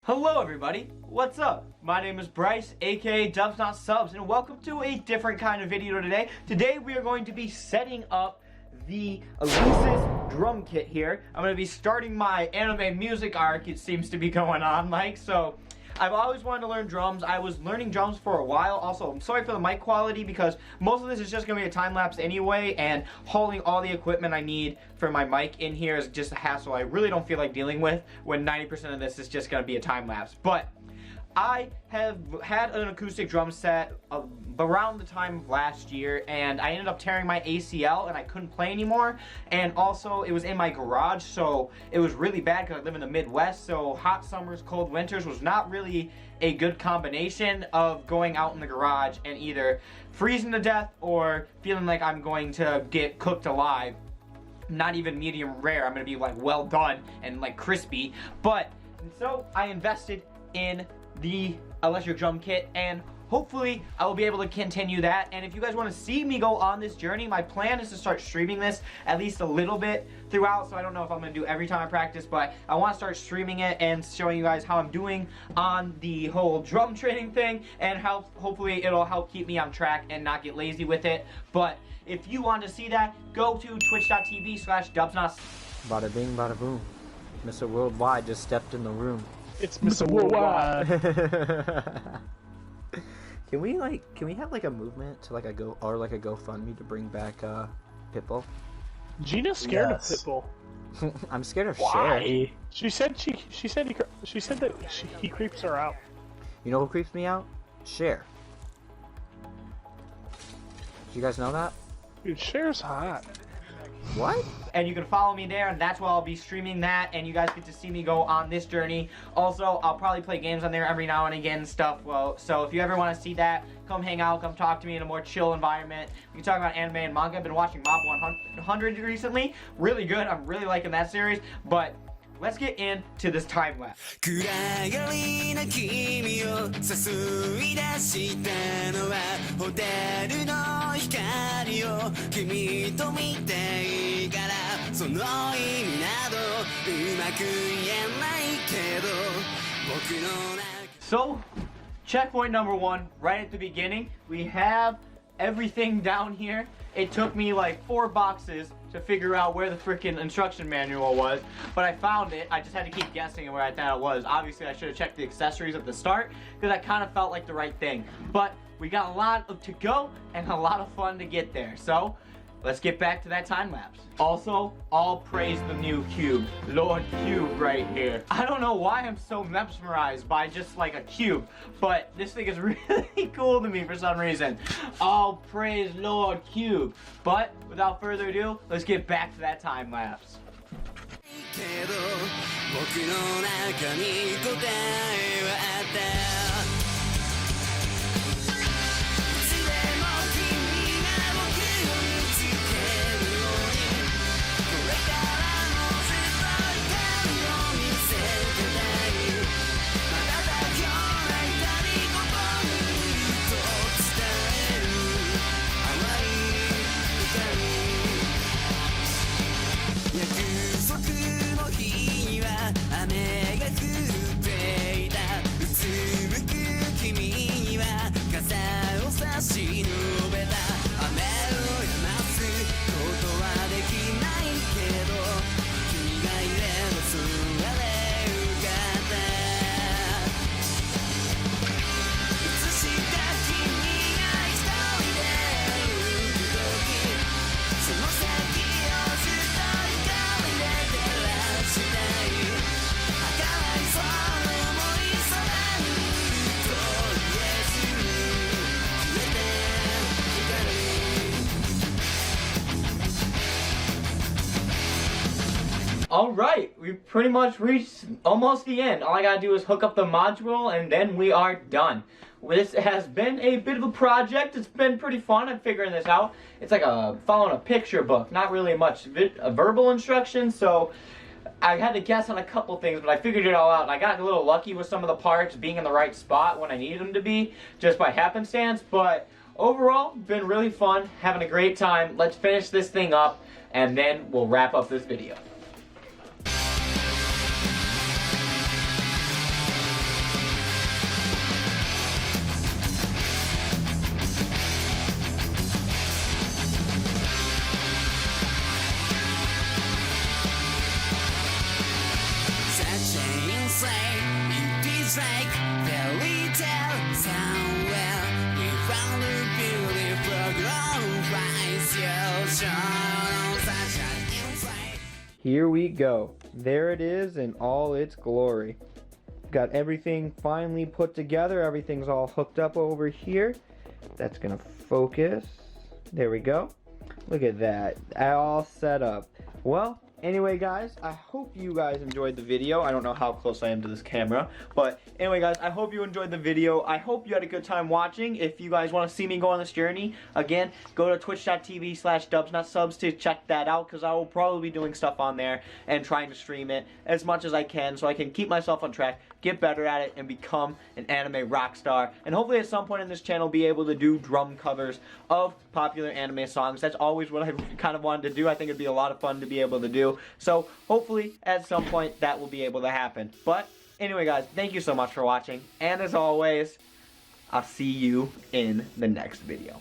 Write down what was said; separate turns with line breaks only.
Hello everybody, what's up? My name is Bryce, aka DubsNotSubs, and welcome to a different kind of video today. Today we are going to be setting up the Alesis drum kit here. I'm going to be starting my anime music arc, it seems to be going on, Mike. So, I've always wanted to learn drums. I was learning drums for a while. Also, I'm sorry for the mic quality because most of this is just going to be a time lapse anyway, and hauling all the equipment I need for my mic in here is just a hassle I really don't feel like dealing with when 90% of this is just going to be a time lapse. But I have had an acoustic drum set around the time of last year, and I ended up tearing my ACL and I couldn't play anymore. And also it was in my garage, so it was really bad because I live in the Midwest, so hot summers, cold winters was not really a good combination of going out in the garage and either freezing to death or feeling like I'm going to get cooked alive. Not even medium rare, I'm gonna be like well done and like crispy. But so I invested in the electric drum kit, and hopefully I will be able to continue that. And if you guys want to see me go on this journey, my plan is to start streaming this at least a little bit throughout. So I don't know if I'm going to do every time I practice, but I want to start streaming it and showing you guys how I'm doing on the whole drum training thing, and how hopefully it'll help keep me on track and not get lazy with it. But if you want to see that, go to twitch.tv/DubsNotSubs.
Bada bing, bada boom. Mr. Worldwide just stepped in the room.
It's Mr. Worldwide.
Can we have like a movement to like a GoFundMe to bring back Pitbull?
Gina's scared of Pitbull.
I'm scared of
Why? She said that he creeps her out.
You know who creeps me out? Cher. Did you guys know that?
Dude, Cher's hot.
What?
And you can follow me there, and that's where I'll be streaming that, and you guys get to see me go on this journey. Also, I'll probably play games on there every now and again and stuff. Well, so if you ever want to see that, come hang out, come talk to me in a more chill environment. We can talk about anime and manga. I've been watching Mob 100 recently. Really good. I'm really liking that series. But let's get into this time lapse. So, checkpoint number one, right at the beginning, we have everything down here. It took me like 4 boxes to figure out where the freaking instruction manual was, but I found it. I just had to keep guessing where I thought it was. Obviously, I should have checked the accessories at the start because I kind of felt like the right thing. But we got a lot to go and a lot of fun to get there. So let's get back to that time lapse. Also, all praise the new cube. Lord Cube right here. I don't know why I'm so mesmerized by just like a cube, but this thing is really cool to me for some reason. All praise Lord Cube. But without further ado, let's get back to that time lapse. Alright, we've pretty much reached almost the end. All I gotta do is hook up the module and then we are done. This has been a bit of a project. It's been pretty fun. I'm figuring this out. It's like following a picture book, not really much verbal instruction, so I had to guess on a couple things, but I figured it all out. And I got a little lucky with some of the parts being in the right spot when I needed them to be, just by happenstance. But overall, been really fun, having a great time. Let's finish this thing up, and then we'll wrap up this video. Here we go. There it is in all its glory. Got everything finally put together. Everything's all hooked up over here. That's gonna focus. There we go. Look at that. All set up. Well, anyway, guys, I hope you guys enjoyed the video. I don't know how close I am to this camera, but anyway, guys, I hope you enjoyed the video. I hope you had a good time watching. If you guys want to see me go on this journey, again, go to twitch.tv/DubsNotSubs to check that out, because I will probably be doing stuff on there and trying to stream it as much as I can so I can keep myself on track, get better at it, and become an anime rock star. And hopefully at some point in this channel be able to do drum covers of popular anime songs. That's always what I kind of wanted to do. I think it'd be a lot of fun to be able to do. So hopefully at some point that will be able to happen. But anyway, guys, thank you so much for watching. And as always, I'll see you in the next video.